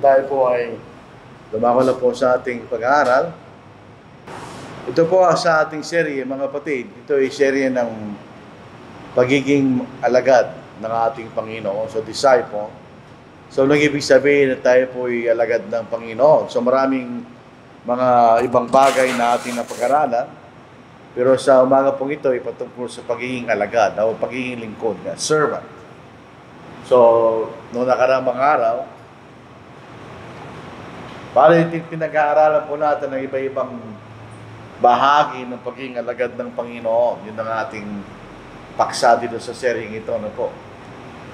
tayo po ay lumako na po sa ating pag-aaral. Ito po sa ating serye, mga kapatid. Ito ay serye ng pagiging alagad ng ating Panginoon, so disciple. So, nag-ibig sabihin na tayo po ay alagad ng Panginoon. So, maraming mga ibang bagay na ating napag-aralan. Pero sa umaga pong ito ay patungkol sa pagiging alagad o pagiging lingkod, servant. So, noong nakaraang mga araw, para pinag-aaralan po natin ng iba-ibang bahagi ng pagiging alagad ng Panginoon. Yun ang ating paksa dito sa seryeng ito. Ano po?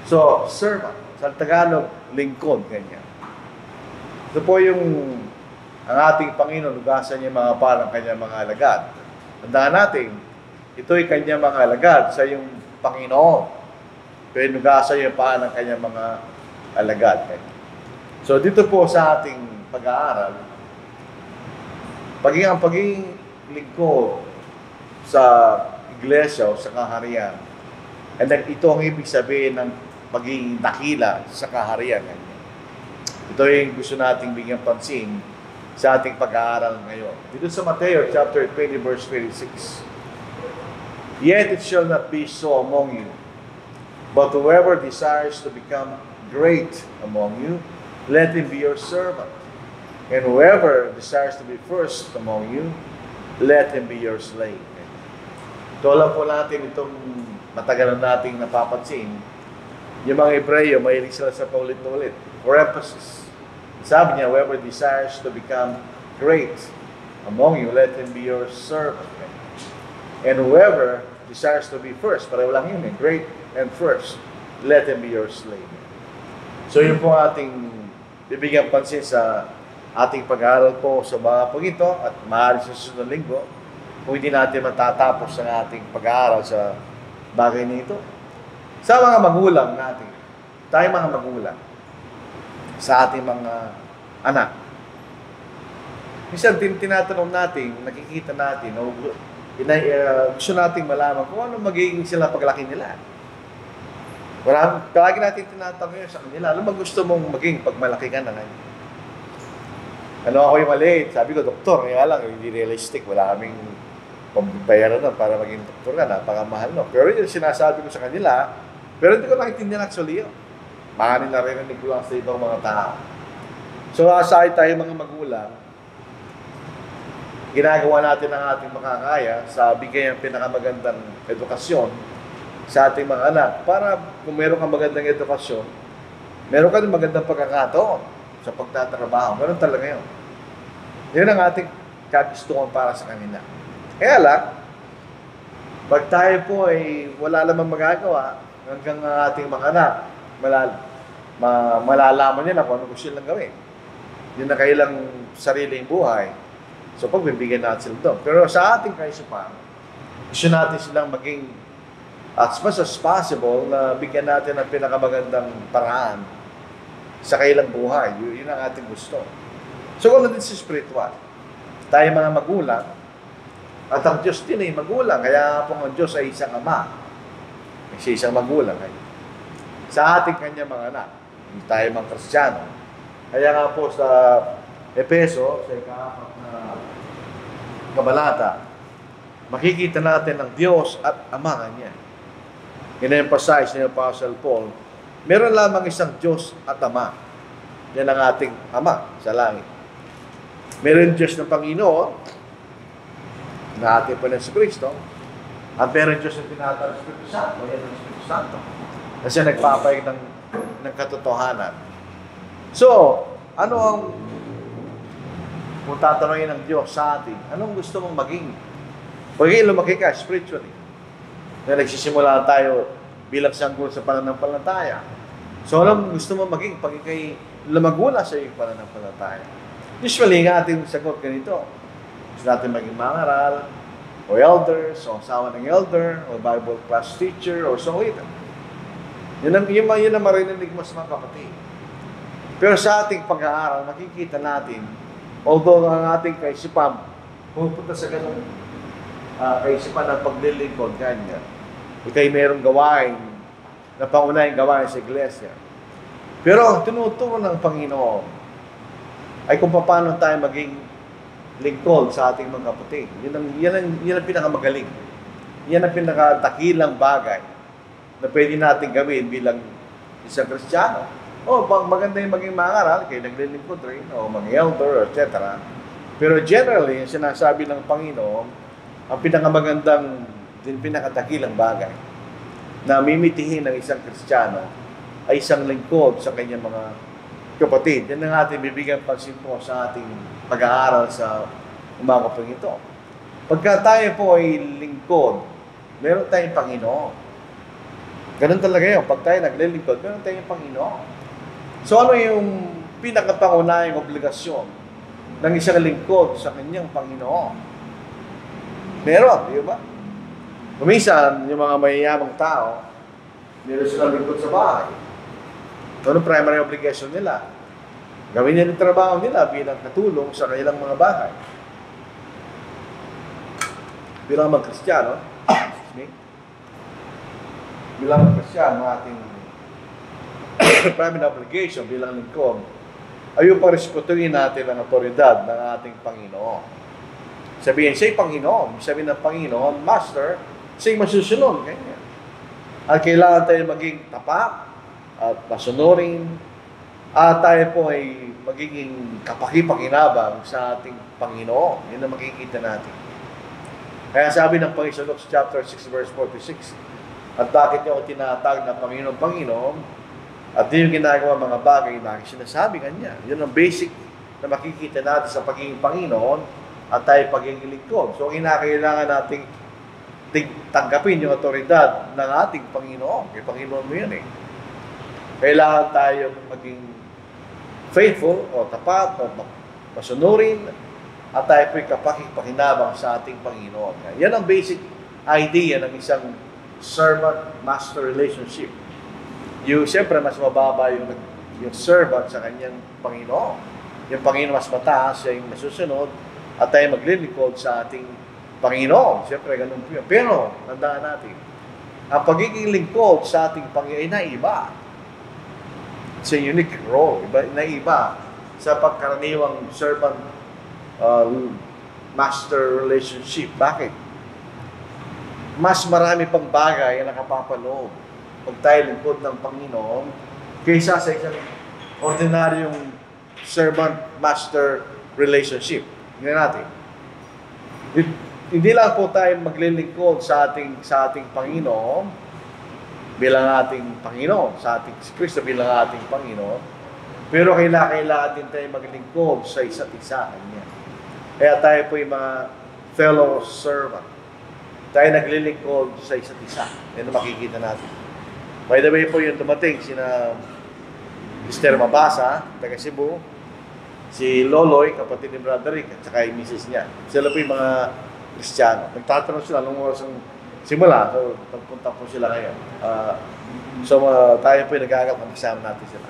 So, servant. Sa Tagalog, lingkod, ganyan. Ito po yung ang ating Panginoon, lugasan niya mga parang kanyang mga alagad. Tandaan natin, ito'y kanyang mga alagad sa yung Panginoon. Pero nugasan niya pa ng kanyang mga alagad. So, dito po sa ating pag-aaral, ang pagiging lingkod sa iglesia o sa kaharian, and then ito ang ibig sabihin ng pagiging dakila sa kaharian. Ito yung gusto nating bigyan pansin sa ating pag-aaral ngayon. Dito sa Mateo chapter 20 verse 26. Yet it shall not be so among you, but whoever desires to become great among you, let him be your servant. And whoever desires to be first among you, let him be your slave. Tola po natin itong matagal na nating napapansin. Yung mga Hebreyo, mahilig sila sa paulit-ulit. For emphasis. Sabi niya, whoever desires to become great among you, let him be your servant. And whoever desires to be first, pareho lang yun great and first, let him be your slave. So yun po ating bibigyan pansin sa ating pag-aaral po sa mga pag ito at maaari sa susunod na linggo kung hindi natin matatapos ang ating pag-aaral sa bagay na ito. Sa mga magulang natin, tayo mga magulang, sa ating mga anak, minsan tinatanong natin, nakikita natin, o gusto nating malaman kung ano magiging sila paglaki nila. Palagi natin tinatanong yun sa kanila, ano ba gusto mong maging pag malaki ka na ngayon? Ano ako yung maliit? Sabi ko, doktor, kaya lang, hindi realistic. Wala kaming pambayaran nun para maging doktor ka, napakamahal no. Pero yun sinasabi ko sa kanila, pero hindi ko nakitindihan actually yun. Baka nila rin ko lang sa ibang mga tao. So, aside tayo mga magulang, ginagawa natin ang ating makakaya sa bigay ng pinakamagandang edukasyon sa ating mga anak. Para kung meron kang magandang edukasyon, meron ka din magandang pagkakataon sa pagtatrabaho. Ganun talaga yun. Yun ang ating kagustuhan para sa kanila. Kaya lang, pag tayo po ay wala lamang magagawa, hanggang ating mga anak, malalaman niya na kung ano gusto nilang gawin. Yun na kailang sariling buhay. So, pagbibigyan natin sila doon. Pero sa ating kaisipan, gusto natin silang maging as much as possible na bigyan natin ng pinakamagandang paraan sa kailang buhay. Yun ang ating gusto. So, kung din sa spiritual, tayo mga magulang, at ang Diyos din ay magulang. Kaya po ang Diyos ay isang ama. Kasi isang magulang. Sa ating kanya mga anak, tayo mga Kristiyano. Kaya nga po sa Epeso, sa ika-4 na kabalata, makikita natin ang Diyos at ama kanya. In-emphasize ni Apostle Paul, meron lamang isang Diyos at Ama. Yan ang ating Ama sa langit. Meron Diyos ng Panginoon, na ating Panginoon sa Kristo, at meron Diyos ng tinatawag ng Espiritu Santo. Yan ang Espiritu Santo. Kasi nagpapayag ng katotohanan. So, ano ang kung tatanungin ng Diyos sa atin, anong gusto mong maging? Pagiging lumaki ka spiritually. Na nagsisimula tayo bilang sanggol sa pananampalataya. So, alam gusto mo maging pag ikay lumagula sa iyong pananampalataya. Usually, ang ating sagot ganito. Gusto natin maging mangaral, o elders, o asawa ng elder, o Bible class teacher, o song leader. Yun ang marinig mo sa mga kapatid. Pero sa ating pag-aaral, makikita natin, although ang ating kaisipan, pupunta sa ganun kaisipan ng paglilingkod, ganyan. Ika'y mayroong gawain na pangunahing gawain sa iglesia. Pero tinuturo ng Panginoon ay kung paano tayo maging lingkod sa ating mga kapatid. Yan ang pinakamagaling. Yan ang pinakatakilang bagay na pwede natin gawin bilang isang Kristiyano. Maganda yung maging mangaral, kayo naglilingkod rin, o mag-elder, etc. Pero generally, yung sinasabi ng Panginoon, ang pinakamagandang, pinakatakilang bagay na mimitihin ng isang Kristiyano ay isang lingkod sa kanyang mga kapatid. Yan ang ating bibigyan pansin po sa ating pag-aaral sa umaga po ito. Pagka tayo po ay lingkod, meron tayong Panginoon. Ganun talaga yun. Pag tayo naglilingkod, meron tayong Panginoon. So ano yung pinakapangunahing obligasyon ng isang lingkod sa kanyang Panginoon? Meron, di ba? Kuminsan, yung mga mayayamang tao, meron silang lingkod sa bahay. Ano ang primary obligation nila? Gawin nila yung trabaho nila bilang katulong sa kanilang mga bahay. Bilang mga Kristiyano, bilang mga Kristiyano, ating primary obligation bilang lingkod ay yung parespetuhin natin ang otoridad ng ating Panginoon. Sabihin, siya'y Panginoon. Sabihin ng Panginoon, Master, siya'y masusunod. Ganyan. At kailangan tayo maging tapat at masunurin at tayo po ay magiging kapakipakinabang sa ating Panginoon. Yun ang makikita natin. Kaya sabi ng Panginoon sa chapter 6 verse 46, at bakit niyo ako tinatawag na Panginoon, at di yung ginagawa mga bagay na sinasabi kanya. Yun ang basic na makikita natin sa pagiging Panginoon at tayo pagiging lingkod. So, kinakailangan nating tanggapin yung otoridad ng ating Panginoon. Kaya Panginoon mo yun eh. Kailangan tayo maging faithful o tapat o masunurin at tayo po'y kapakipakinabang sa ating Panginoon. Yan ang basic idea ng isang servant-master relationship. Siyempre, mas mababa yung servant sa kanyang Panginoon. Yung Panginoon mas mataas, siya yung masusunod at tayo maglilingkod sa ating Panginoon. Siyempre, ganun po yun. Pero, tandaan natin, ang pagiging lingkod sa ating Panginoon ay naiba. It's a unique role. Naiba sa pagkaraniwang servant-master relationship. Bakit? Mas marami pang bagay ang nakapapaloob pag tayo lingkod ng Panginoon kaysa sa isang ordinaryong servant-master relationship. Tingnan natin. Hindi lang po tayo maglilingkod sa ating Panginoon bilang ating Panginoon, sa ating si Kristo bilang ating Panginoon, pero kailangan din tayo maglingkod sa isa't isa kanya. Kaya tayo po yung mga fellow servant. Tayo naglilingkod sa isa't isa. Yan ang makikita natin. By the way po yung dumating, sina Mr. Mabasa, taga Cebu, si Loloy, kapatid ni Brother Rick, at saka yung misis niya. Sila po yung mga Kristiyano. Nagtatanong sila nung oras ng simula, so pagpunta po sila ngayon. Tayo po yung nag-aagap, kasama natin sila.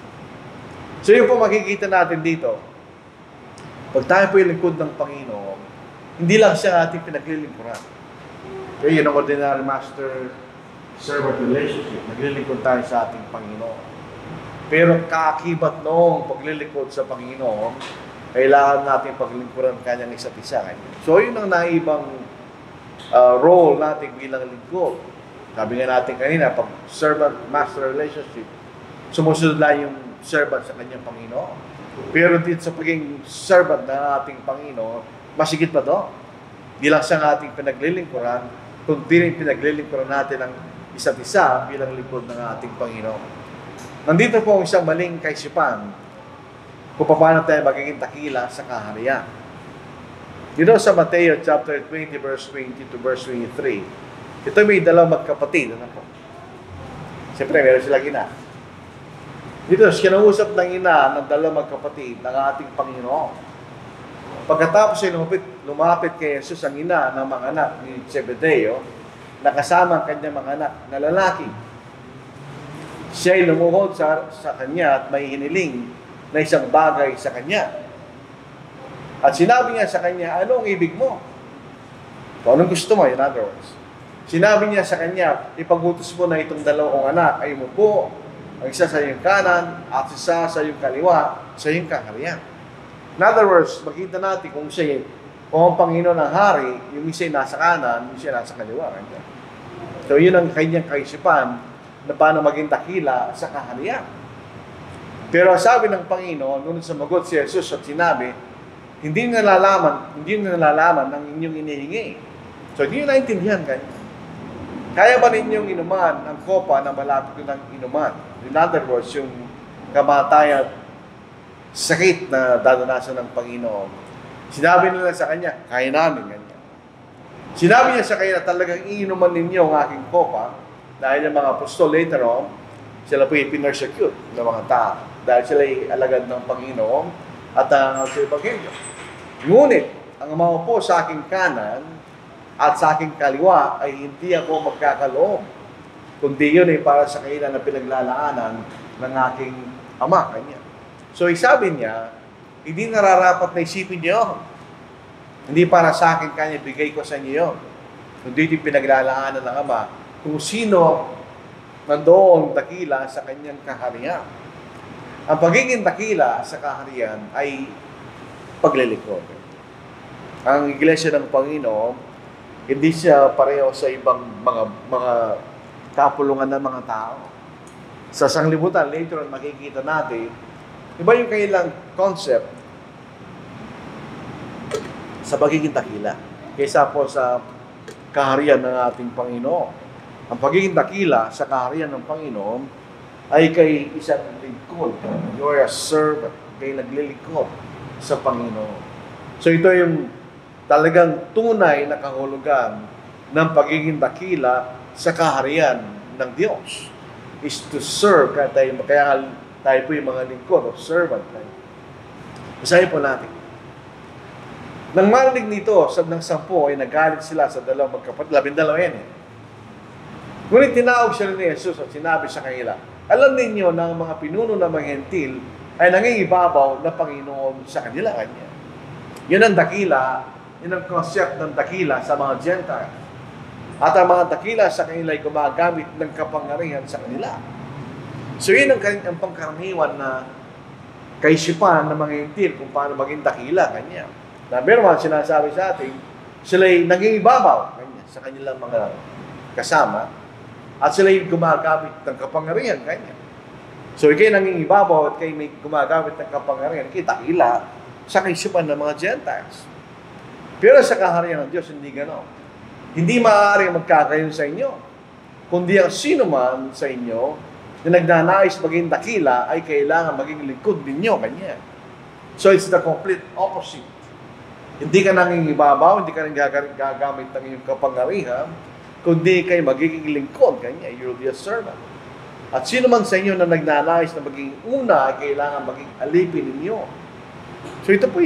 So yung po makikita natin dito, pag tayo po yung lingkod ng Panginoon, hindi lang siya ating pinaglilingkuran. Kaya yun ang ordinary master-servant relationship. Naglilingkod tayo sa ating Panginoon. Pero kaakibat noong paglilingkod sa Panginoon, kailangan natin paglingkuran kanyang isa't isa. So yun ang naibang role natin bilang lingkod. Sabi nga natin kanina, pag servant-master relationship, sumusunod lang yung servant sa kanyang Panginoon. Pero dito sa pagiging servant ng ating Panginoon, masigit pa doon. Di lang siya ating pinaglilingkuran, kundi rin pinaglilingkuran natin ang isa't isa bilang lingkod ng ating Panginoon. Nandito po ang isang maling kaisipan kung paano tayo magiging takila sa kaharian. Dito sa Mateo chapter 20 verse 20 to verse 23, ito may dalawang magkapatid. Ano po? Siyempre, meron silang ina. Dito, kinausap ng ina ng dalawang magkapatid ng ating Panginoon. Pagkatapos ay lumapit kay Jesus ang ina ng mga anak ni Zebedeo, nakasama ang kanyang mga anak na lalaki. Siya ay lumuhod sa kanya at may hiniling na isang bagay sa kanya. At sinabi niya sa kanya, ano ang ibig mo? Kung anong gusto mo, in other words. Sinabi niya sa kanya, ipagutos mo na itong dalawang anak ay umupo, ang isa sa iyong kanan at isa sa iyong kaliwa, sa iyong kaharian. In other words, makita natin kung ang Panginoon ng hari, yung isa nasa kanan, yung isa nasa kaliwa. So, yun ang kanyang kaisipan na paano maging dakila sa kaharian. Pero sabi ng Panginoon, nung sumagot si Jesus at sinabi, hindi nalalaman ng inyong inihingi. So, hindi nyo naintindihan kayo. Kaya ba ninyong inuman ang kopa na malapit ko ng inuman? In other words, yung kamatayan, sakit na dadanasan ng Panginoon. Sinabi nila sa kanya, kaya namin ganyan. Sinabi niya sa kanya, talagang iinuman ninyo ang aking kopa dahil yung mga apostol later on, sila po pinersecute ng mga tao dahil sila ay alagad ng Panginoon at ang sa Ebanghelyo. Ngunit, ang maupo sa aking kanan at sa aking kaliwa ay hindi ako magkakaloob, kundi yun ay para sa kailan na pinaglalaanan ng aking Ama, kanya. So, sabi niya, hindi nararapat na isipin niyo. Hindi para sa akin kanya, bigay ko sa inyo yun. Kundi yung pinaglalaanan ng Ama kung sino nandoon dakila sa kanyang kaharian. Ang pagiging dakila sa kaharian ay paglilingkod. Ang Iglesia ng Panginoon, hindi siya pareho sa ibang mga kapulungan ng mga tao. Sa sanglibutan, later on makikita natin, iba yung kailang concept sa pagiging dakila kaysa po sa kaharian ng ating Panginoon. Ang pagiging dakila sa kaharian ng Panginoon ay kay isang lingkod. You are a servant. Kay naglilingkod sa Panginoon. So ito yung talagang tunay na kahulugan ng pagiging dakila sa kaharian ng Diyos. Is to serve. Kaya tayo po yung mga lingkod o servant. Basahin po natin. Nang marinig nito, ng 10 ay nagalit sila sa dalawang magkapatid. 12 yan eh. Ngunit tinawag siya ni Jesus at sinabi sa kanila, alam ninyo na ang mga pinuno ng mga hentil ay nangingibabaw na Panginoon sa kanila. Kanya. Yun ang dakila, yun ang concept ng dakila sa mga Gentile. At ang mga dakila sa kanila ay gumagamit ng kapangyarihan sa kanila. So yun ang pangkaraniwan na kaisipan ng mga hentil kung paano maging dakila. Kanya. Number 1, sinasabi sa atin, sila ay nangingibabaw kanya, sa kanilang mga kasama at sila ay gumagamit ng kapangyarihan kanya. So ikay nangingibabaw at kayo may gumagamit ng kapangyarihan, ikay dakila sa kaisipan ng mga Gentiles. Pero sa kaharian ng Diyos, hindi gano'n. Hindi maaari magkakayon sa inyo, kundi ang sino man sa inyo na nagnanais maging dakila ay kailangan maging lingkod ninyo kanya. So it's the complete opposite. Hindi ka nangingibabaw, hindi ka nang gagamit ng iyong kapangyarihan, kundi kayo magiging lingkod kanya. You'll be a servant. At sino man sa inyo na nagnanais na maging una ay kailangan maging alipin ninyo. So ito po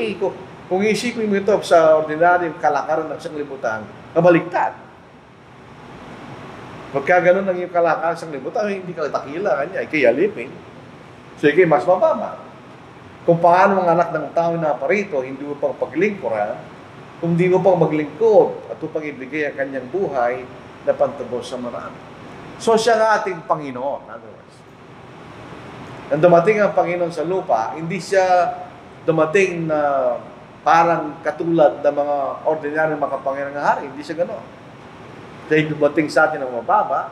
kung isipin mo ito sa ordinaryong kalakaran ng sanglibutan, kabaliktad. Pagka ganun ang iyong kalakaran sa sanglibutan, hindi ka dakila kanya, ikay alipin. So ikay mas mababa. Kung paano mga anak ng tao na parito, hindi mo pang paglingkuran, kung hindi mo pang maglingkod at upang ibigay ang kanyang buhay na pantubos sa marami. So siya nga ating Panginoon. In other words, nang dumating ang Panginoon sa lupa, hindi siya dumating na parang katulad ng mga ordinaryong makapangyarang hari. Hindi siya gano'n. Siya dumating sa atin ng mababa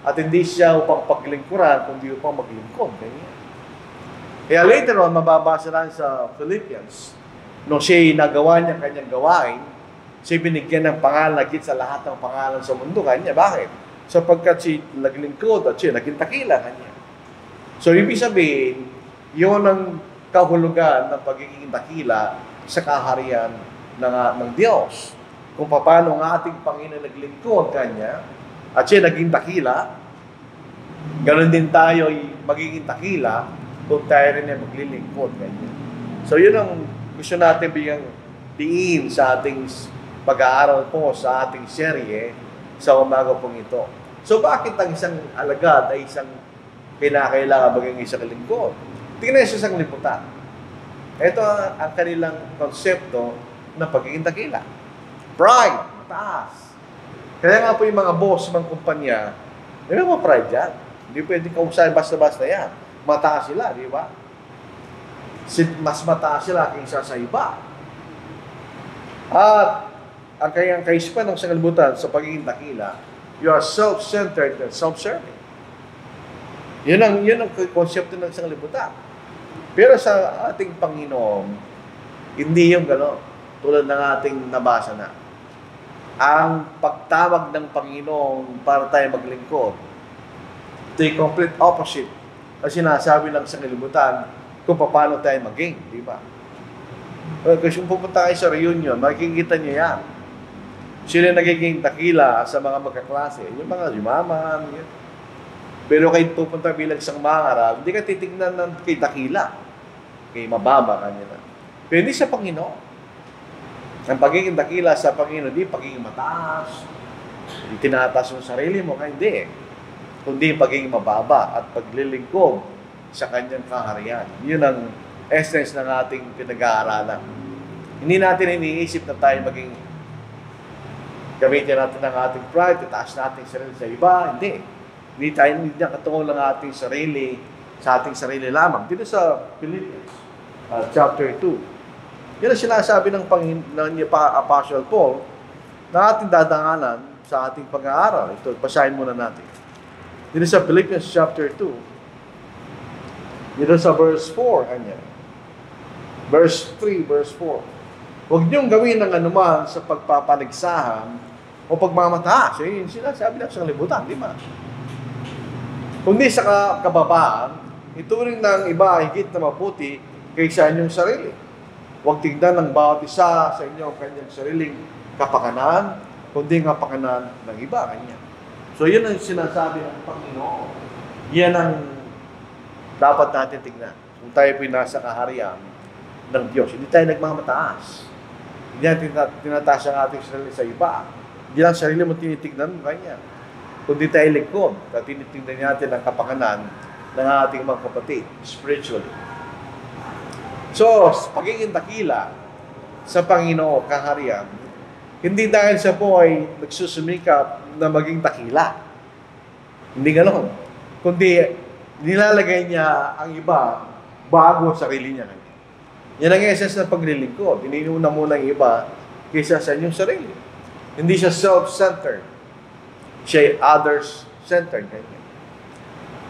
at hindi siya upang paglingkuran, kundi upang maglingkod. Ganyan. Kaya later on, mababasa lang sa Philippians, nung siya nagawa niya kanyang gawain, siya binigyan ng pangalan nagit sa lahat ng pangalan sa mundo kanya. Bakit? Sapagkat siya naglingkod at siya naging takila kanya. So, ibig sabihin, yun ang kahulugan ng pagiging dakila sa kaharian ng Diyos. Kung paano ang ating Panginoon naglingkod kanya at siya naging dakila, ganoon din tayo magiging dakila kung tayo rin ay maglilingkod kanya. So yun ang gusto natin bigyang diin sa ating pag-aaral po sa ating serye sa umaga pong ito. So bakit ang isang alagad ay isang kinakailangan maging isang lingkod? Tingnan sa isang liputan. Ito ang kanilang konsepto ng pagiging dakila. Pride, mataas. Kaya nga po yung mga boss, mga kumpanya, may mga pride yan. Hindi pwede kausahin basta-basta yan. Mataas sila, di ba? Mas mataas sila kaysa sa iba. At ang kayang kaisipan ng sanglibutan sa pagiging dakila, you are self-centered and self-serving. Yun ang konsepto ng sanglibutan. Pero sa ating Panginoon, hindi yung gano'n. Tulad ng ating nabasa na. Ang pagtawag ng Panginoon para tayo maglingkod, ito yung complete opposite na sinasabi lang sa sanglibutan kung paano tayo maging, di ba? Kasi kung pupunta kayo sa reunion, makikita niyo yan. Sila nagiging dakila sa mga magkaklase, yung mga yumaman, yun. Pero kayo pupunta bilang isang mangarap, hindi ka titignan ng kay dakila, kay mababa kanya na. Pero hindi sa Panginoon. Ang pagiging dakila sa Panginoon, hindi pagiging mataas, tinataas mo sarili mo, kaya hindi. Kundi pagiging mababa at paglilingkod sa kanyang kaharian. Yun ang essence ng ating pinag-aaralan. Hindi natin iniisip na tayo maging gamitin natin ang ating pride, itaas natin sarili sa iba. Hindi niya katungol ng ating sarili sa ating sarili lamang. Dito sa Philippians, chapter 2. Yan ang sinasabi ng Apostle Paul na ating dadanganan sa ating pag-aaral. Ito, basahin muna natin. Dito sa Philippians chapter 2, dito sa verse 4, kanya. Verse 3, verse 4. Huwag niyong gawin ng anuman sa pagpapaligsahan o pagmamataas. Yun sinasabi lang sa libutan, di ba? Kundi sa kababaan, ituring ng iba higit na maputi kaysa inyong sarili. Huwag tignan ng bawat isa sa inyo ang kanyang sariling kapakanan, kundi ang kapakanan ng iba kanya. So yun ang sinasabi ng Panginoon. Yan ang dapat natin tignan. Kung tayo po nasa kaharian ng Diyos, hindi tayo nagmamataas. Hindi natin tinataas ang ating sarili sa iba. Hindi lang sarili mo tinitignan mo kanya. Kundi tayo lingkod at tinitignan natin ang kapakanan ng ating mga kapatid, spiritually. So, pagiging dakila sa Panginoon, kaharian, hindi dahil siya po ay nagsusumikap na maging dakila. Hindi ganoon. Kundi, nilalagay niya ang iba bago sa sarili niya. Yan ang essence ng paglilingkod. Iniuna muna ang iba kaysa sa inyong sarili. Hindi siya self-centered. Siya ay others-centered.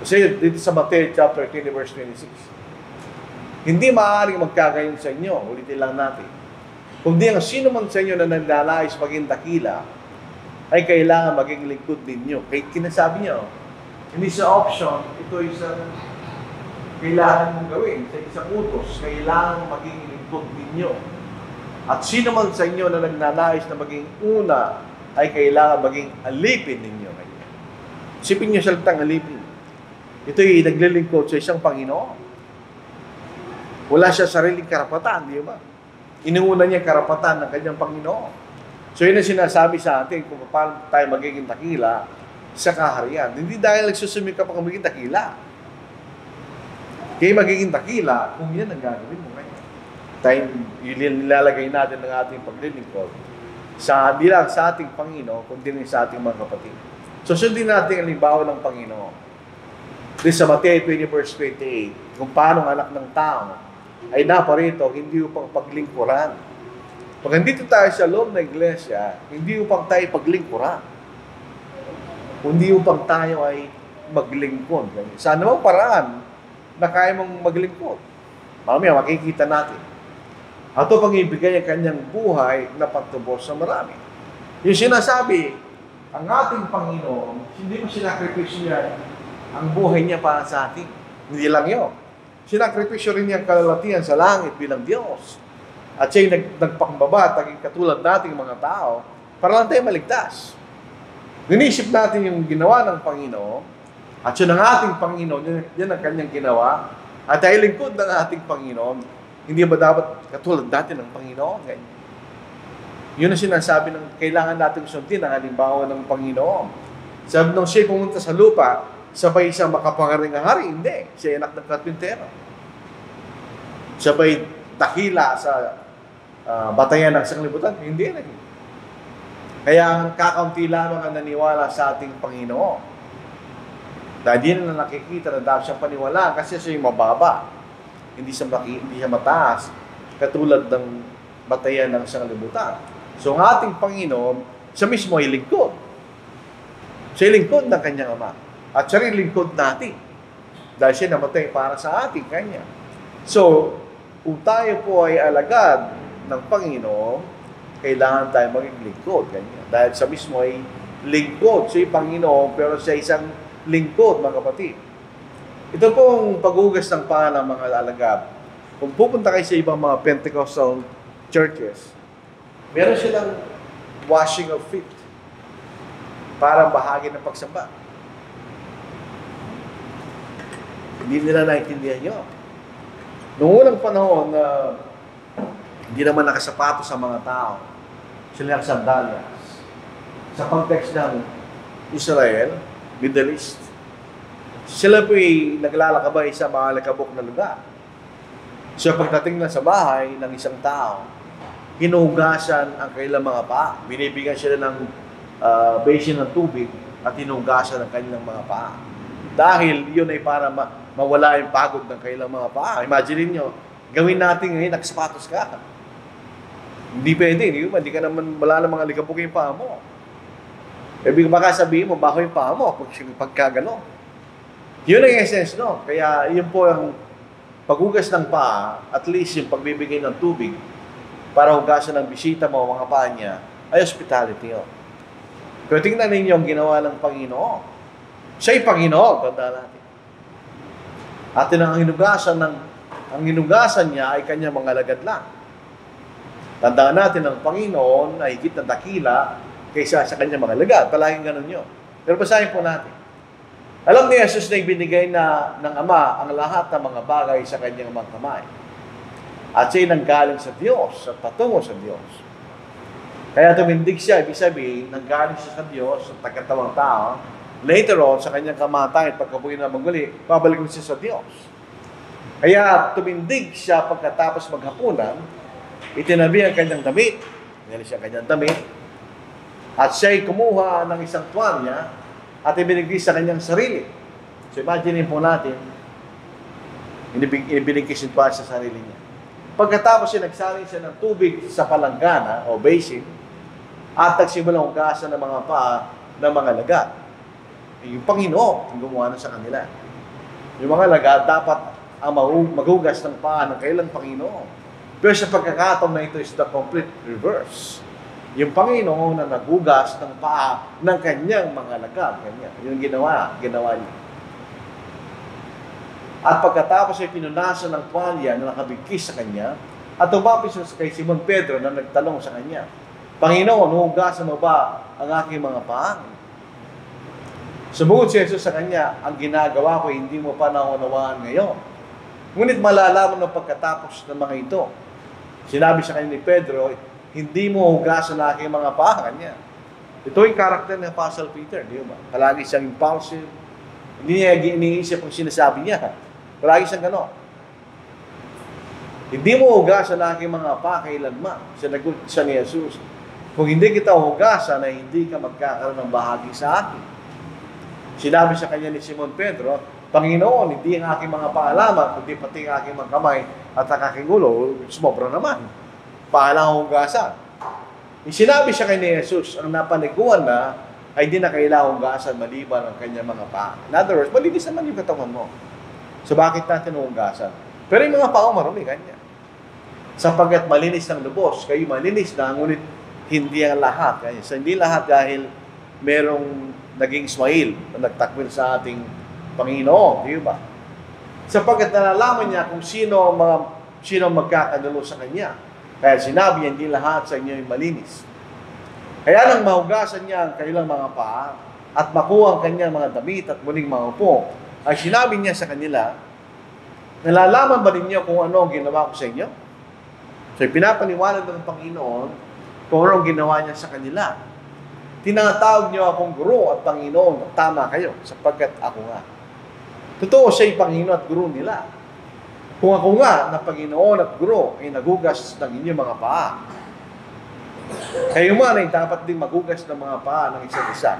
Kasi dito sa Matthew chapter 20 verse 26, hindi maaaring magkagayon sa inyo. Ulitin lang natin. Kundi ang sino man sa inyo na naglalais maging dakila, ay kailangan maging lingkod ninyo. Kaya kinasabi niyo, hindi sa option, ito isang kailangan mong gawin. Sa isang utos, kailangan maging lingkod ninyo. At sino man sa inyo na nagnanais na maging una, ay kailangan maging alipin ninyo. Isipin niyo salitang alipin. Ito'y naglilingkod sa isang Panginoon. Wala siya sariling karapatan, di ba? Inuuna niya karapatan ng kanyang Panginoon. So yun ang sinasabi sa atin kung paano tayo magiging dakila sa kaharian. Hindi dahil nagsusumikap ang magiging dakila. Kaya magiging dakila kung yan ang gagawin mo ngayon. Tayo nilalagay natin ng ating paglilingkod hindi lang sa ating Panginoon, kundi rin sa ating mga kapatid. So sundin natin ang halimbawa ng Panginoon. This sa Matthew 20 verse 28, kung paano ang anak ng tao ay naparito, hindi upang paglingkuran. Pag nandito tayo sa loob ng iglesia, hindi upang tayo paglingkuran. Kundi upang tayo ay maglingkod. Sa anumang paraan na kaya mong maglingkod. Mamaya makikita natin. At ito pang ibigay ang kanyang buhay na patubos sa marami. Yung sinasabi, ang ating Panginoon, hindi mo sinakripisyo niya ang buhay niya para sa atin. Hindi lang yun. Sinakripisyo rin niya ang kalalatian sa langit bilang Diyos. At siya'y nagpakbaba at naging katulad nating mga tao para lang tayo maligtas. Ninisip natin yung ginawa ng Panginoon at yun ang ating Panginoon, yan ang kanyang ginawa. At dahil lingkod ng ating Panginoon, hindi ba dapat katulad natin ng Panginoon? Yun ang sinasabi ng kailangan natin sundin ang halimbawa ng Panginoon. Sabi nung siya pumunta sa lupa, sabay isang makapangaring hari. Hindi. Siya anak ng karpintero. Sabay dakila sa batayan ng sanglibutan. Hindi rin. Kaya kakaunti lamang ang naniwala sa ating Panginoon. Dahil di na nakikita na dapat siyang paniwalaan kasi siya yung mababa. hindi siya mataas, katulad ng batayan ng sanglibutan. So, ang ating Panginoon, siya mismo ay lingkod. Siya ay lingkod ng kanyang Ama. At siya rin lingkod natin. Dahil siya namatay para sa ating kanya. So, kung tayo po ay alagad ng Panginoon, kailangan tayo maging lingkod. Ganyan. Dahil siya mismo ay lingkod. Siya ay Panginoon, pero siya isang lingkod, mga kapatid. Ito pong paghugas ng paa ng mga alagad. Kung pupunta kayo sa ibang mga Pentecostal churches, meron silang washing of feet. Parang bahagi ng pagsamba. Hindi nila naintindihan yun. Noong unang panahon na hindi naman nakasapatos sa mga tao, sila ang sandalyas. Sa context ng Israel, Middle East, sila po'y naglalakabay sa mga lakabok na lugar. So pagdating na sa bahay ng isang tao, hinugasan ang kanilang mga paa. Binibigyan sila ng basin ng tubig at hinugasan ang kanilang mga paa. Dahil yun ay para mawala yung pagod ng kanilang mga paa. Imagine niyo, gawin natin ngayon, nagsapatos ka. Hindi pwede, hindi ka naman, wala na mga likabok yung paa mo. Baka sabihin mo, baho yung paa mo pagka gano'n. Yun ang essence, no? Kaya yun po ang paghugas ng paa, at least yung pagbibigay ng tubig para hugasan ng bisita mo, mga paa niya, ay hospitality yun. Pero tingnan ninyo ang ginawa ng Panginoon. Siya'y Panginoon, tandaan natin. At ang hinugasan niya ay kanyang mga alagad lang. Tandaan natin ang Panginoon ay higit na dakila kaysa sa kanyang mga alagad. Palaging ganun yun. Pero basahin po natin. Alam ni Jesus na ibinigay na ng Ama ang lahat ng mga bagay sa kanyang mga kamay. At siya'y nanggaling sa Diyos at patungo sa Diyos. Kaya tumindig siya, ibig sabihin, nanggaling siya sa Diyos at nagkatawang tao. Later on, sa kanyang kamatayan, pagkabuhin na maguli, babalik siya sa Diyos. Kaya tumindig siya pagkatapos maghapunan, itinabi ang kanyang damit, nilali siya ang kanyang damit, at siya'y kumuha ng isang tuwalya at ibinigay sa kanyang sarili. So imagine po natin, ibinigay siya sa sarili niya. Pagkatapos siya nagsaling siya ng tubig sa palanggana o basin at nagsimulang hugasan ng mga paa ng mga lagat. Yung Panginoon, gumawa na sa kanila. Yung mga lagat, dapat ang maghugas ng paa ng kailang Panginoon. Pero sa pagkakataon na ito is the complete reverse. Yung Panginoon na naghugas ng paa ng kanyang mga lagat. Yung ginawa niya. At pagkatapos ay pinunasan ng tuwalya na nakabigkis sa kanya, at tumapis siya kay Simon Pedro na nagtanong sa kanya, Panginoon, hugasan mo ba ang aking mga paa? Sumagot si Jesus sa kanya, ang ginagawa ko hindi mo pa naunawaan ngayon. Ngunit malalaman mo pagkatapos ng mga ito. Sinabi sa kanya ni Pedro, hindi mo hugasan ang aking mga paa. Kanya. Ito yung karakter ni Apostle Peter, di ba? Palagi siyang impulsive. Hindi niya iniisip ang sinasabi niya. Palagi siyang gano'n. Hindi mo hugasan ang aking mga paa kailanman. Sinagot siya ni Jesus, kung hindi kita hugasan, ay hindi ka magkakaroon ng bahagi sa akin. Sinabi sa kanya ni Simon Pedro, Panginoon, hindi ang aking mga paa lamang, kundi pati ang aking mga kamay at ang aking ulo, sumobra naman. Paalang hugasan. Sinabi siya kay ni Jesus, ang napaniguan na, ay hindi na kailangang hugasan maliban ang kanyang mga paa. In other words, malinis naman yung katawan mo. So bakit natin hugasan? Pero yung mga paa marumi, kanya. Sapagkat malinis ng lubos, kayo malinis na, ngunit hindi ang lahat. Kaya, so hindi lahat dahil merong naging Ismail na nagtakwil sa ating Panginoon, di ba? Sapagkat nalalaman niya kung sino magkakanulo sa kanya. Kaya sinabi niya, hindi lahat sa inyo ay malinis. Kaya nang mahugasan niya ang kanilang mga paa at makuha ang kanyang mga damit at muling maupo, ay sinabi niya sa kanila, nalalaman ba ninyo kung ano ang ginawa ko sa inyo? So, pinapaliwanag ng Panginoon kung ano ang ginawa niya sa kanila. Tinatawag niyo akong guro at Panginoon at tama kayo sapagkat ako nga. Totoo siya'y Panginoon at guro nila. Kung ako nga na Panginoon at guro ay nagugas ng inyong mga paa, kayo man ay dapat din magugas ng mga paa ng isa't isa.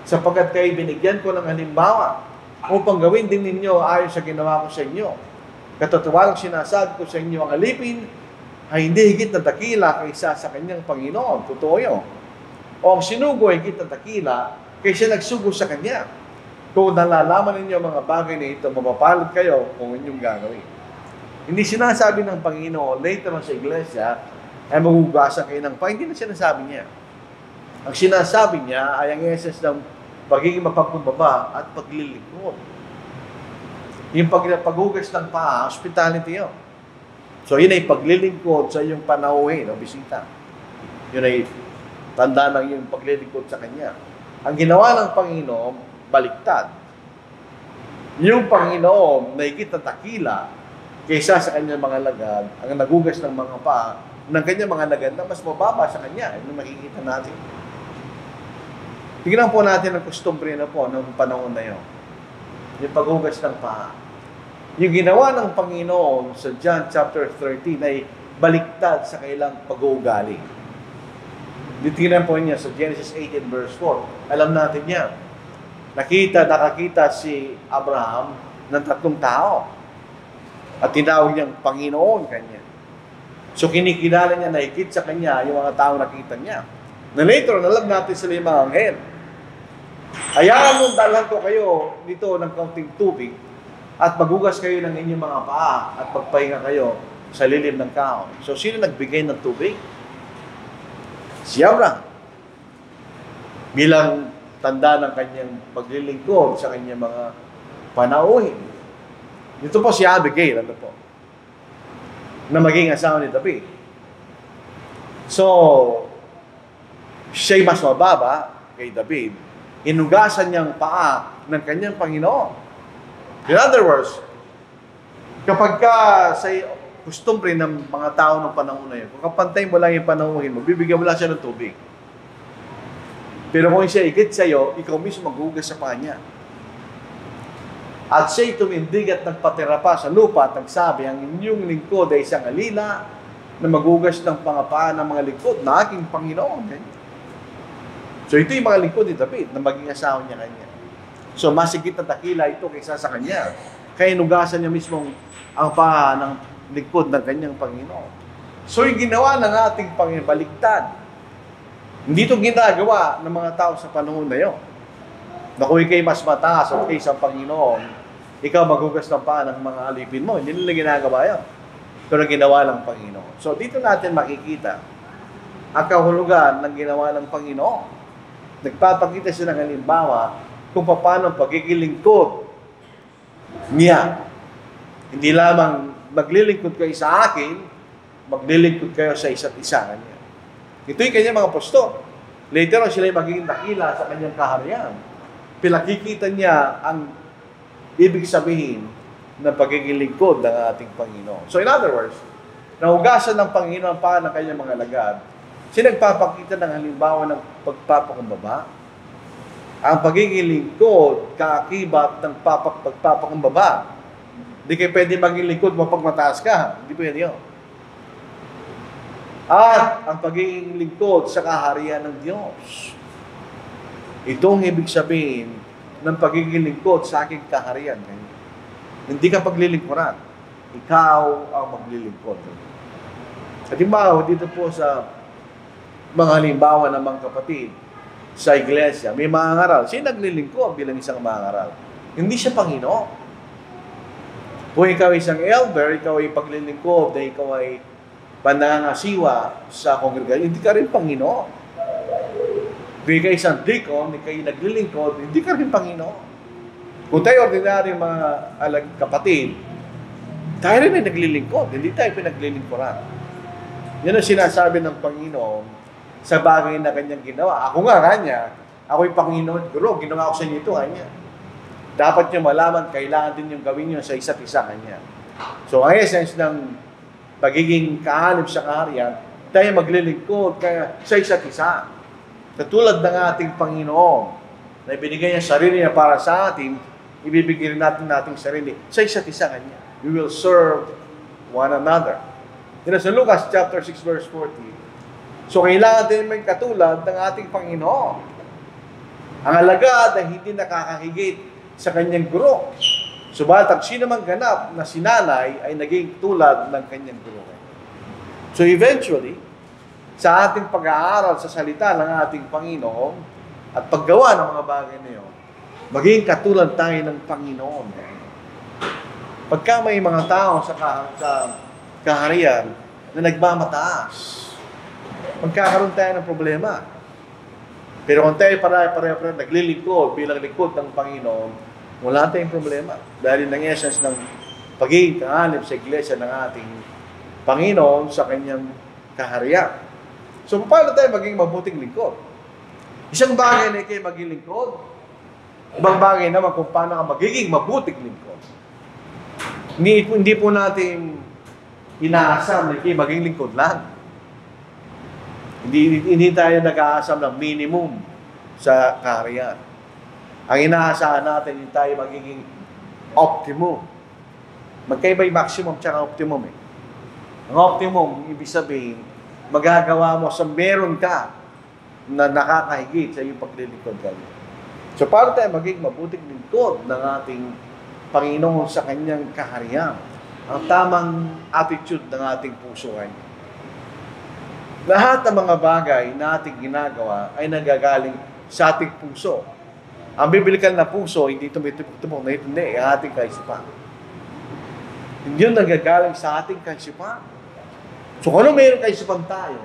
Sapagkat kayo binigyan ko ng halimbawa upang gawin din ninyo ayon sa ginawa ko sa inyo. Katotohanan sinasabi ko sa inyo, ang alipin ay hindi higit na dakila kaysa sa kanyang Panginoon. Totoo yun. O ang sinugo ay higit na dakila kaysa nagsugo sa kanya. Kung nalalaman ninyo mga bagay na ito, mapapalad kayo kung inyong gagawin. Hindi sinasabi ng Panginoon, later on sa iglesia, ay magugasan kayo ng Hindi na sinasabi niya. Ang sinasabi niya ay ang essence ng pagiging mapagkumbaba at paglilingkod. Yung paghugas ng paa, hospitality yun. So, yun ay paglilingkod sa iyong panauhin o bisita. Yun ay tanda ng iyong paglilingkod sa Kanya. Ang ginawa ng Panginoon, baliktad. Yung Panginoon na higit na dakila kaysa sa Kanyang mga lagad, ang nagugas ng mga paa, ng Kanyang mga lagad na mas mababa sa Kanya. Yun makikita natin. Tignan po natin ang customary na po ng panahon na yun. Yung paghugas ng paa. Yung ginawa ng Panginoon sa John chapter 13 ay baliktad sa kailang pag-uugali. Tingnan po niya sa Genesis 18 verse 4. Alam natin yan. Nakakita si Abraham ng 3 tao. At tinawag niyang Panginoon kanya. So kinikilala niya na higit sa kanya yung mga tao nakita niya. Na later, alam natin sila yung mga anghel. Hayaan mong dalhan ko kayo dito ng kaunting tubig at maghugas kayo ng inyong mga paa at magpahinga kayo sa lilim ng kahoy. So, sino nagbigay ng tubig? Si Abraham. Bilang tanda ng kanyang paglilingkod sa kanyang mga panauhin. Ito po si Abigail, ano po? Na maging asawa ni David. So, siya'y mas mababa kay David. Inugasan niyang paa ng kanyang Panginoon. In other words, kapag ka sa customary ng mga tao ng panahon na yun, kung kapantay mo lang yung panauhin mo, bibigyan mo lang siya ng tubig. Pero kung siya higit sa'yo, ikaw mismo maghugas sa paa niya. At siya'y tumindig at nagpatira pa sa lupa at nagsabi, ang inyong lingkod ay isang alila na maghugas ng pangapaan ng mga lingkod na aking Panginoon. So ito yung mga lingkod ni David na maging asawa niya kanya. So masigit na dakila ito kaysa sa kanya. Kaya inugasan niya mismo ang paa ng lingkod ng kanyang Panginoon. So yung ginawa ng ating Panginoon, baliktad. Hindi ito ginagawa ng mga tao sa panahon na yun. Na kung ikay mas mataas at kaysa Panginoon, ikaw maghugas ng paa ng mga alipin mo. Hindi nila ginagawa yun. Pero ginawa ng Panginoon. So dito natin makikita ang kahulugan ng ginawa ng Panginoon. Nagpapakita siya ng halimbawa kung paano ang pagigilingkod niya. Hindi lamang maglilingkod kayo sa akin, maglilingkod kayo sa isa't isa kanya. Ito yung kanyang mga apostol. Later on, sila yung magiging dakila sa kanyang kaharian. Pinakikita niya ang ibig sabihin ng pagigilingkod ng ating Panginoon. So in other words, nahugasan ng Panginoon pa ng kanyang mga lagad, siya nagpapakita ng halimbawa ng pagpapakumbaba. Ang pagiging lingkod, kaakibat ng pagpapakumbaba. Hindi kayo pwede maging lingkod mo pag mataas ka. Hindi pwede yun. At ang pagiging lingkod sa kaharian ng Diyos. Itong ibig sabihin ng pagiging lingkod sa aking kaharian. Hindi ka paglilingkuran. Ikaw ang maglilingkod. At dito po sa mga halimbawa ng mga kapatid, sa iglesia, may mangangaral. Siya naglilingkod bilang isang mangangaral. Hindi siya Panginoon. Kung ikaw isang elder, ikaw ay paglilingkod, na ikaw ay panangasiwa sa kongregasyon, hindi ka rin Panginoon. Kung ikaw isang deacon, ikaw ay naglilingkod, hindi ka rin Panginoon. Kung tayo ordinary mga kapatid, tayo rin ay naglilingkod, hindi tayo pinaglilingkuran. Yan ang sinasabi ng Panginoon sa bagay na kanyang ginawa. Ako nga kanya, ako'y Panginoon, pero ginawa ko sa inyo ito kanya. Dapat nyo malaman, kailangan din yung gawin nyo sa isa't isa kanya. So, ang essence ng pagiging kahanib sa kaharian, tayo maglilingkod kaya sa isa't isa. Katulad ng ating Panginoon, na ibinigay niya sarili niya para sa atin, ibibigay rin natin nating sarili sa isa't isa kanya. We will serve one another. Yan sa Lucas chapter 6 verse 40. So, kailangan din may katulad ng ating Panginoon. Ang alagad ay hindi nakakahigit sa kanyang guro. Subalit ang sino mang ganap na sinanay ay naging tulad ng kanyang guro. So eventually, sa ating pag-aaral sa salita ng ating Panginoon at paggawa ng mga bagay na yun, maging katulad tayo ng Panginoon. Pagka may mga tao sa kaharian na nagmamataas, magkakaroon tayo ng problema. Pero kung tayo pareho naglilingkod bilang lingkod ng Panginoon, wala tayong problema. Dahil ng essence ng pagiging kaanib sa iglesia ng ating Panginoon sa kanyang kaharian. So, paano tayo maging mabuting lingkod? Isang bagay na kayo maging lingkod, ibang bagay naman kung paano ka magiging mabuting lingkod. Hindi po natin inaasam na kayo maging lingkod lang. Hindi tayo nag-aasam ng minimum sa kaharian. Ang inaasahan natin, hindi tayo magiging optimum. Magkaiba yung maximum at optimum eh. Ang optimum, ibig sabihin, magagawa mo sa meron ka na nakakahigit sa iyong paglilingkod kayo. So, para tayo maging mabuting lingkod ng ating Panginoon sa kanyang kaharian, ang tamang attitude ng ating puso ay lahat ng mga bagay na ating ginagawa ay nagagaling sa ating puso. Ang biblikal na puso, hindi tumitupok na hindi, ang ating kaisipan. Hindi yun nagagaling sa ating kaisipan. So kung ano mayroong kaisipan tayo,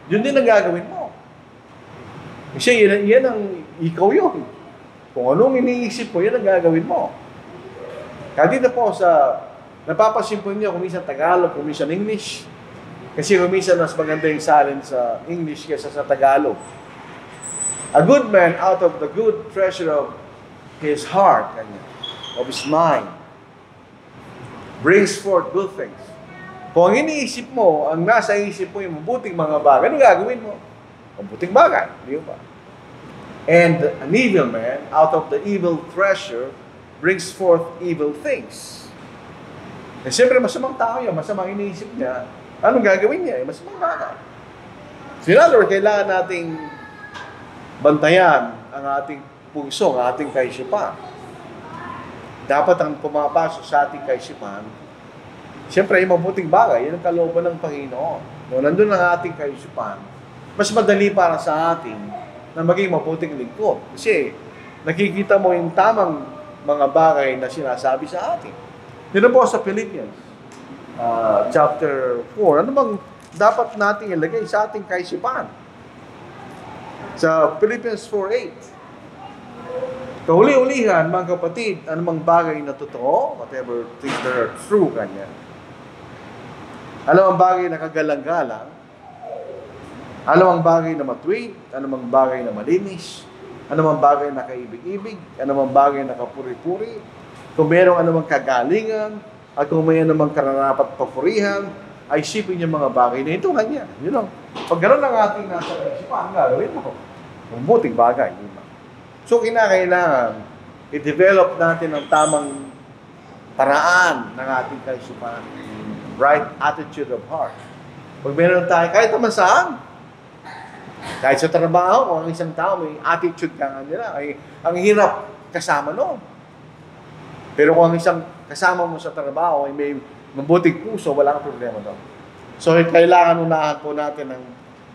yun din ang gagawin mo. Kasi yan ang ikaw yun. Kung anong iniisip mo, yan ang gagawin mo. Kaya dito po napapasimple niyo kung minsan Tagalog, kung minsan English. Kasi kung minsan mas maganda yung salin sa English kaysa sa Tagalog. A good man out of the good treasure of his heart, of his mind, brings forth good things. Kung ang iniisip mo, ang nasa isip mo yung mabuting mga bagay, ano gagawin mo? Mabuting bagay, di ba? And an evil man, out of the evil treasure, brings forth evil things. Eh, siyempre, masamang tao yun, masamang iniisip niya. Anong gagawin niya? Masamang bagay. So, in other words, kailangan nating bantayan ang ating puso, ang ating kaisipan. Dapat ang pumapasok sa ating kaisipan, siyempre, yung mabuting bagay, yan ang kalooban ng Panginoon. Kung nandun ang ating kaisipan, mas madali para sa atin na maging mabuting lingkod. Kasi nakikita mo yung tamang mga bagay na sinasabi sa atin. Dito po sa Philippians, chapter 4, ano bang dapat nating ilagay sa ating kaisipan? Sa Philippians 4:8, kahuli-ulihan, mga kapatid, anumang bagay na totoo, whatever things that are true, kanya. Anumang bagay na kagalang-galang, anumang bagay na matuwid, anumang bagay na malinis, anumang bagay na kaibig-ibig, anumang bagay na kapuri-puri, kung mayroong anumang kagalingan, at kung may anumang kararapat papurihan, ay isipin niyo mga bagay na ito kanya. You know, pag gano'n ang ating nasa isipan, gagawin mo. Mabuting bagay. Diba? So, kinakailangan, i-develop natin ang tamang paraan ng ating kaisipan. Right attitude of heart. Pag meron tayo, kahit naman saan, kahit sa trabaho, kung ang isang tao may attitude ka nila, ay ang hirap kasama noon. Pero kung ang isang kasama mo sa trabaho ay may mabuting puso, wala kang problema doon. So, kailangan unahan po natin ang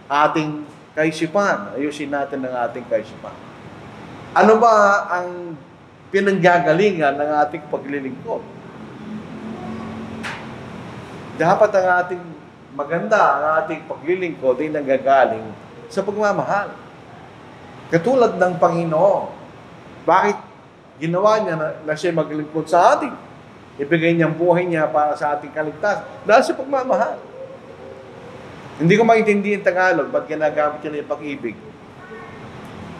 ating kaisipan. Ayusin natin ang ating kaisipan. Ano ba ang pinanggagalingan ng ating paglilingkod? Dapat ang ating maganda, ang ating paglilingkod ay nanggagaling sa pagmamahal. Katulad ng Panginoon. Bakit ginawa niya na siya maglingkod sa atin? Ibigay niya ang buhay niya para sa ating kaligtasan. Dahil sa pagmamahal. Hindi ko maintindihan Tagalog, ba't ginagamit niya yung pag-ibig?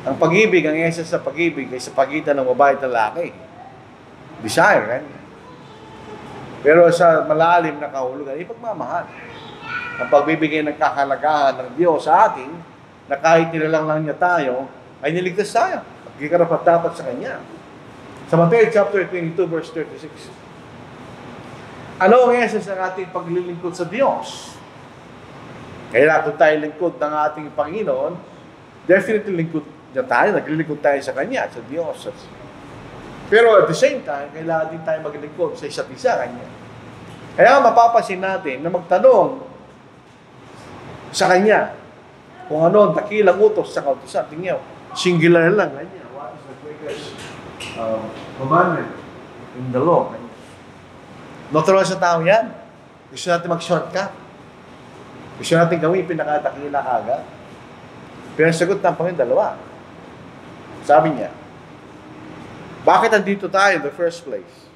Ang pag-ibig, ang essence sa pag-ibig ay sa pagitan ng babae at lalaki. Desire, right? Pero sa malalim na kahulugan, ay pagmamahal. Ang pagbibigay ng kahalagahan ng Diyos sa atin, na kahit nilalang lang niya tayo, ay niligtas tayo. Pagkikarapat-dapat sa Kanya. Sa Matthew chapter 22, verse 36. Ano ang essence ng ating paglilingkod sa Diyos? Kaya kung tayo lingkod ng ating Panginoon, definitely lingkod niya tayo, naglilingkod tayo sa Kanya, sa Diyos. Pero at the same time, kailangan din tayo maglingkod sa isa't isa kanya. Kaya mapapansin natin na magtanong sa kanya kung ano ang dakilang utos sa kautusan. Tingnan, singular lang kanya. What is the greatest commandment in the law? Natural sa tao yan. Gusto natin mag-shortcut. Gusto natin gawin pinakadakila agad. Pero ang sagot ng Panginoon, dalawa. Sabi niya, bakit andito tayo in the first place?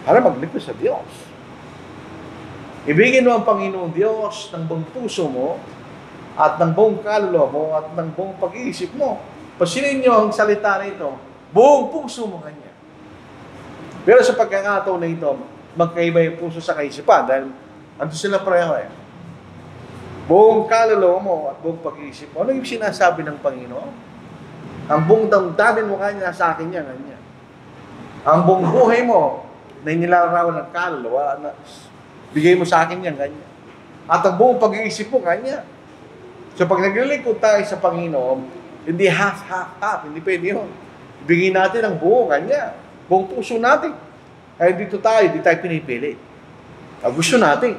Para maglingkod sa Diyos. Ibigin mo ang Panginoong Diyos ng buong puso mo at ng buong kaluluwa mo at ng buong pag-iisip mo. Pasinin niyo ang salita nito, buong puso mo kanya. Pero sa pagkakataon na ito, magkaiba yung puso sa kaisipan dahil ando sila pareho eh. Buong kaluluwa mo at buong pag-iisip mo. Ano yung sinasabi ng Panginoon? Ang buong damdamin mo kanya, sa akin yan, kanya. Ang buong buhay mo, na inilarawan ng kaluluwa, na bigay mo sa akin yan, kanya. At ang buong pag-iisip mo, kanya. So pag naglilingkod tayo sa Panginoon, hindi half, hindi pwede yun. Bigay natin ang buo, kanya. Buong puso natin. Kaya dito tayo, di tayo pinipili. Ang gusto natin.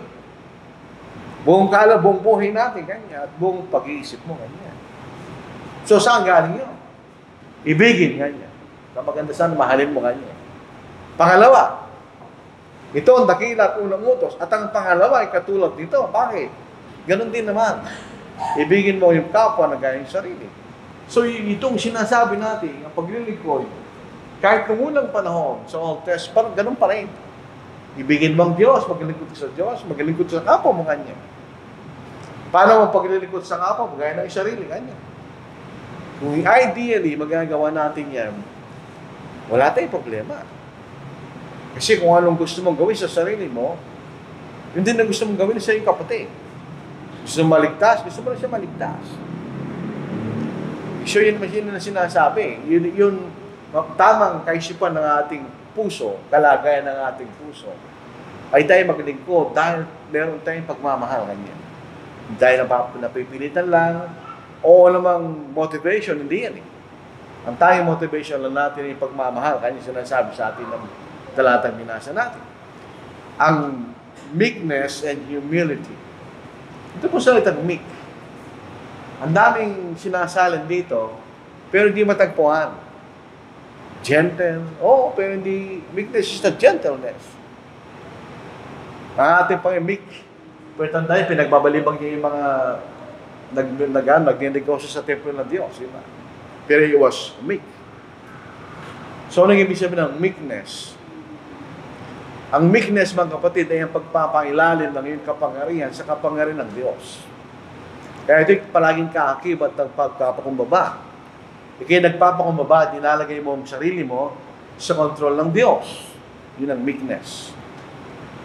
Buong buong buhay natin, kanya. At buong pag-iisip mo, kanya. So saan galing yun? Ibigin, kanya. Kapag saan, mahalin mo, kanya. Pangalawa, ito ang dakila at unang utos. At ang pangalawa ay katulad nito. Bakit? Ganon din naman. Ibigin mo yung kapwa na gaya yung sarili. So itong sinasabi natin, ang paglilingkod, kahit nung unang panahon sa Old Testament, parang ganon pa rin. Ibigin mo ang Diyos, maglilingkod sa Diyos, maglilingkod sa kapwa mo kanya. Paano mo paglilingkod sa kapwa mo? Gaya ng sarili kanya. Kung ideally magagawa natin yan, wala tayong problema. Kasi kung anong gusto mong gawin sa sarili mo, yun din na gusto mong gawin sa iyong kapatid. Gusto mong maligtas, gusto mo na siya maligtas. So yun na sinasabi. Yun tamang kaisipan ng ating puso, kalagayan ng ating puso, ay tayo maglingkod dahil meron tayong pagmamahal kanya. Dahil napipilitan lang, o namang motivation, hindi yan eh. Ang tayong motivation lang natin ay pagmamahal, kanya sinasabi sa atin ng talatang binasa natin. Ang meekness and humility. Ito po salitang meek. Ang daming sinasalin dito, pero hindi matagpuan. Gentle. Oo, pero hindi, meekness is the gentleness. Ang ating pang meek. Pero tandaan, pinagbabalibang niya yung mga nagninegosyo sa templo ng Diyos. Diba? Pero he was meek. So, anong ibig sabihin ng meekness? Ang meekness, mga kapatid, ay ang pagpapailalim ng iyong kapangyarihan sa kapangyarihan ng Diyos. Kaya ito'y palaging kaakibat ng pagpapakumbaba. Ika'y nagpapakumbaba at inalagay mo ang sarili mo sa kontrol ng Diyos. Yun ang meekness.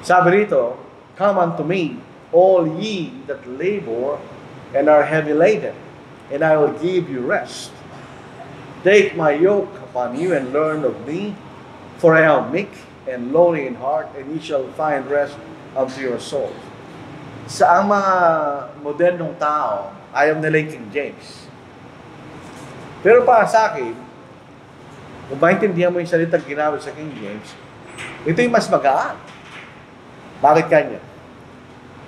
Sabi rito, come unto me, all ye that labor and are heavy laden, and I will give you rest. Take my yoke upon you and learn of me, for I am meek and lowly in heart, and ye shall find rest unto your souls. Sa ang mga modernong tao, ayaw nila yung King James. Pero para sa akin, kung maintindihan mo yung salitang ginamit sa King James, ito yung mas magaan. Bakit kanya?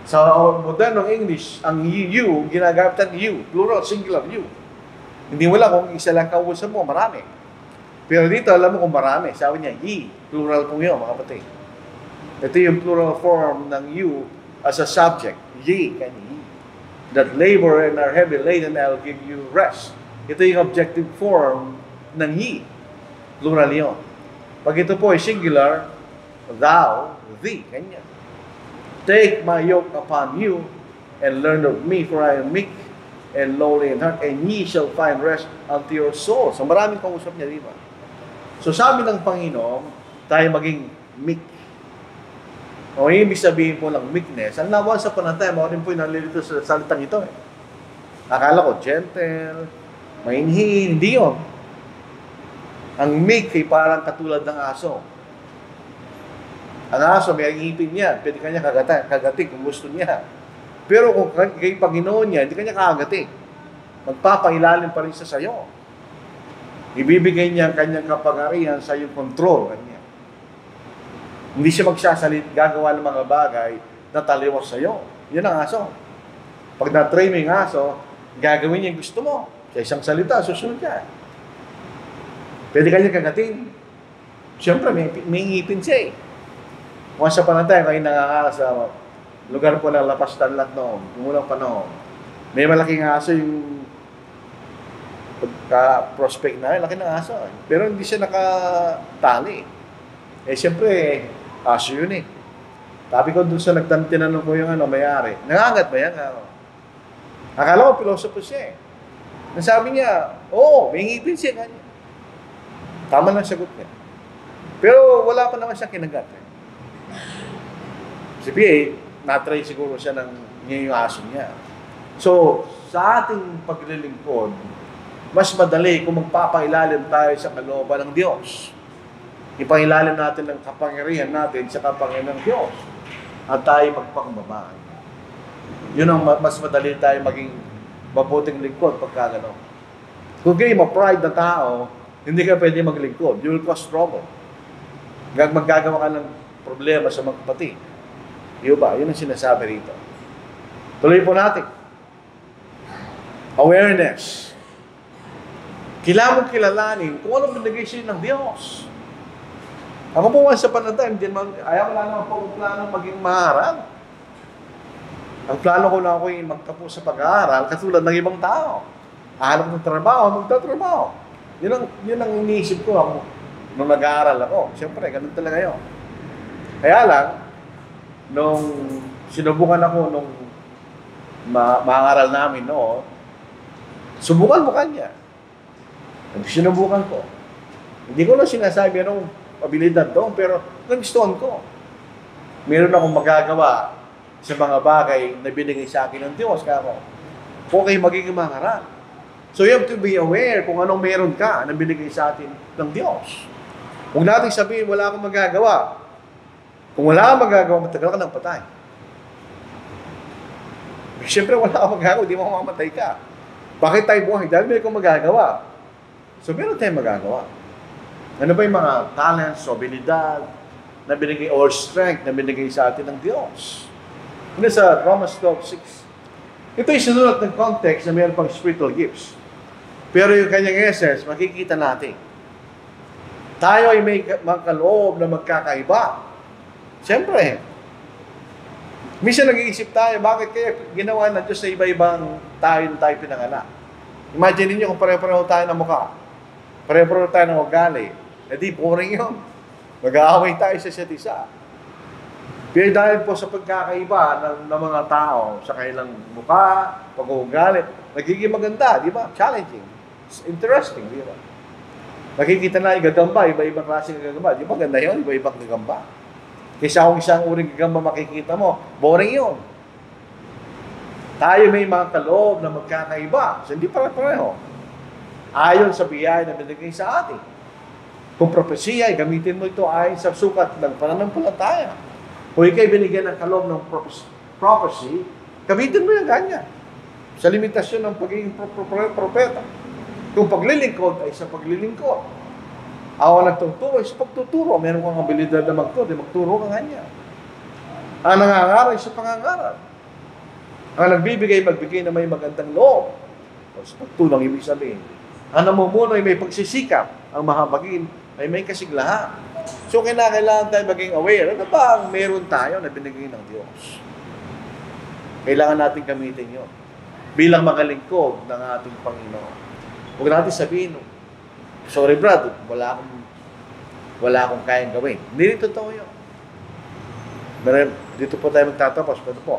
Sa modernong English, ang you, ginagamit ang you, plural, singular, you. Hindi mo lang kung isa lang kausap mo, marami. Pero dito, alam mo kung marami. Sabi niya, ye, plural po yun, mga kapatid. Ito yung plural form ng you as a subject. Ye, kanya, ye. That labor and are heavy laden, I'll give you rest. Ito yung objective form ng ye. Plural yun. Pag ito po ay singular, thou, thee, kanya. Take my yoke upon you and learn of me, for I am meek and lowly in heart, and ye shall find rest unto your soul. So maraming kausap niya, di ba? So sabi ng Panginoon, tayo maging meek. O ibig sabihin po ng meekness, ang nawa sa panantay, maraming po yung nalilito sa salitang ito eh. Akala ko, gentle, mainhin, hindi yun. Ang meek ay parang katulad ng aso. Ang aso, may ngipin niya. Pwede kanya kagating kung gusto niya. Pero kung kay Panginoon niya, hindi kanya kagating. Magpapailalim pa rin siya sa'yo. Ibibigay niya ang kanyang kapangyarihan sa iyong control. Kanya. Hindi siya magsasalit, gagawa ng mga bagay na taliwas sa iyo. Yun ang aso. Pag na-train mo yung aso, gagawin niya yung gusto mo. Sa isang salita, susunod ka. Pwede ka niya kagatin. Siyempre, may ngipin siya eh. Once upon a time, kayo nangangaral sa lugar po ng Lapas Tanlat noon, umulang panahon. May malaking aso yung pagka-prospect na, laki ng aso. Pero hindi siya nakatali. Eh, siyempre, aso yun eh. Sabi ko doon sa tinanong ko yung may-ari, nangangat ba yan? Akala ko, pilosopo siya eh. Nasabi niya, oo, may ngipin siya. Kanya. Tama lang sagot niya. Pero wala pa naman siya kinagat. Si PA, na-try siguro siya ng yung aso niya. So, sa ating paglilingkod, mas madali kung magpapailalim tayo sa kalooban ng Diyos. Ipailalim natin ang kapangyarihan natin sa kapangyarihan ng Diyos. At tayo magpakumbaba. Yun ang mas madali tayo maging mabuting lingkod pagka gano'n. Kung kayo ma-pride na tao, hindi ka pwede maglingkod. You will cause trouble. Maggagawa ka ng problema sa mga kapatid. Yun ba? Yun ang sinasabi rito. Tuloy po natin. Awareness. Kailangan mong kilalanin kung ano binigay siya ng Diyos. Ako po sa panatime, ayaw wala naman po ang plano maging maharal. Ang plano ko na ako ay magtapos sa pag-aaral katulad ng ibang tao. Ahanap ng trabaho, magtatrabaho. Yun ang iniisip ko ako nung nag-aaral ako. Siyempre, ganun talaga yun. Kaya lang, nung sinubukan ako nung maaral namin noon, subukan mo kanya. Sinubukan ko. Hindi ko na sinasabi anong abilidad doon, pero nagustuhan ko. Meron akong magagawa sa mga bagay na binigay sa akin ng Diyos. Kaya ako, okay magiging mangarap. So you have to be aware kung anong meron ka na binigay sa atin ng Diyos. Huwag natin sabihin, wala akong magagawa. Kung wala akong magagawa, matagal ka ng patay. Siyempre, wala akong magagawa, di mo mamamatay ka. Bakit tayo buhay? Dahil may akong magagawa. So, meron tayong magagawa. Ano ba yung mga talents o abilidad na binigay, or strength na binigay sa atin ng Diyos? Ano sa Romans 12:6? Ito ay sinulat ng context na mayroon pang spiritual gifts. Pero yung kanyang essence, makikita natin. Tayo ay may kaloob na magkakaiba. Siyempre, minsan nag-iisip tayo, bakit kaya ginawa ng Diyos na iba-ibang tayo pinanganak? Imagine niyo kung pare-pareho tayo ng mukha. Pare-pareho tayo ng ugali. Eh di, boring yun. Mag-aaway tayo sa isa't isa. Pero dahil po sa pagkakaiba ng mga tao, sa kanilang mukha, pag-uugali, nagiging maganda, di ba? Challenging. It's interesting, di ba? Nakikita na yung gagamba, iba-ibang klaseng gagamba. Di ba ganda yun? Iba-ibang gagamba. Kaysa kung isang uring gagamba makikita mo, boring yun. Tayo may mga kaloob na magkakaiba. So, hindi pare-pareho. Ayon sa biyaya na binigay sa atin. Kung propesya, gamitin mo ito ayon sa sukat ng pananampalataya. Kung ikay binigyan ng kaloob ng prophecy, gamitin mo yung ganyan. Sa limitasyon ng pagiging propeta. Kung paglilingkod ay sa paglilingkod. Ako nagtuturo ay sa pagtuturo. Meron kang abilidad na magturo ka ganyan. Ang nangangaral ay sa pangangaral. Ang nagbibigay, magbigay na may magandang loob. O sa pagtulong, ibig sabihin. Ang namumuno ay may pagsisikap. Ang mahabagin ay may kasiglahan. So, kailangan tayo maging aware. Ano ba ang meron tayo na binigay ng Diyos? Kailangan natin gamitin yun. Bilang mga lingkod ng ating Panginoon. Huwag natin sabihin, sorry brad, wala akong kayang gawin. Hindi totoo yun. Dito po tayo magtatapos. Pero po.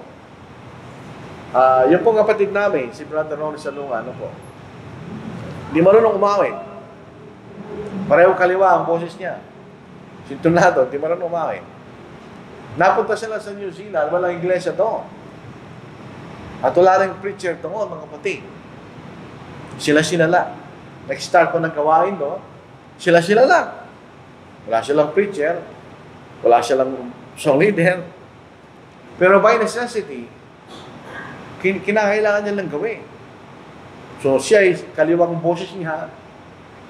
Yung pong kapatid namin, si Brother Ronnie Salunga, ano po? Hindi marunong umawin. Pareho kaliwa ang boses niya. Sintonado, hindi marunong umawin. Napunta sila sa New Zealand, walang iglesia doon. At wala rin preacher doon, mga kapatid. Sila-sila lang. Nag-start ko ng gawain doon. Sila-sila lang. Wala silang preacher. Wala silang song leader. Pero by necessity, kinakailangan niya lang gawin. So siya ay kaliwang boses niya.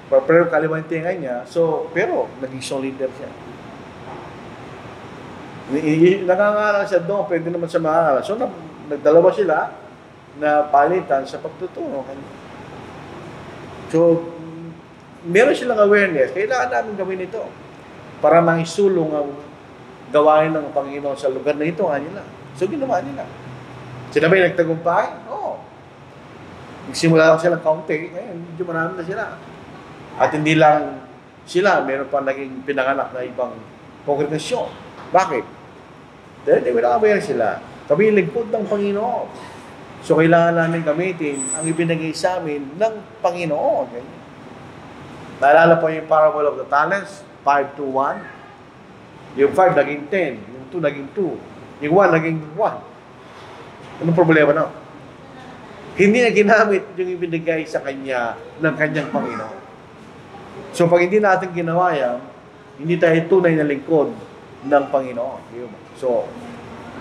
Pero kalimantingan niya. So, pero naging strong leader siya. Nangangaral siya doon, pwede naman sa mangangaral. So, nagdalawa sila na palitan sa pagtuturo. So, meron silang awareness. Kailangan namin gawin ito para maisulong ang gawain ng Panginoon sa lugar na ito kanila. So, ginawa nila. Sila ba'y nagtagumpay? Oo. Nagsimula lang silang kaunti, ngayon, medyo marami na sila. At hindi lang sila, meron pa naging pinanganak na ibang kongregasyon. Bakit? Dahil they were aware sila. Kami lingkod ng Panginoon. So, kailangan namin gamitin ang ibinigay sa amin ng Panginoon. Okay? Naalala po yung parable of the talents, 5 to 1. Yung 5 naging 10, yung 2 naging 2, yung 1 naging 1. Anong problema na? Hindi na ginamit yung ibinigay sa kanya ng kanyang Panginoon. So, pag hindi natin ginawa yan, hindi tayo tunay na lingkod ng Panginoon. So,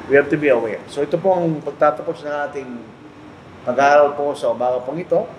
we have to be aware. So, ito po ang pagtatapos ng ating pag-aaral po sa umaga pong ito.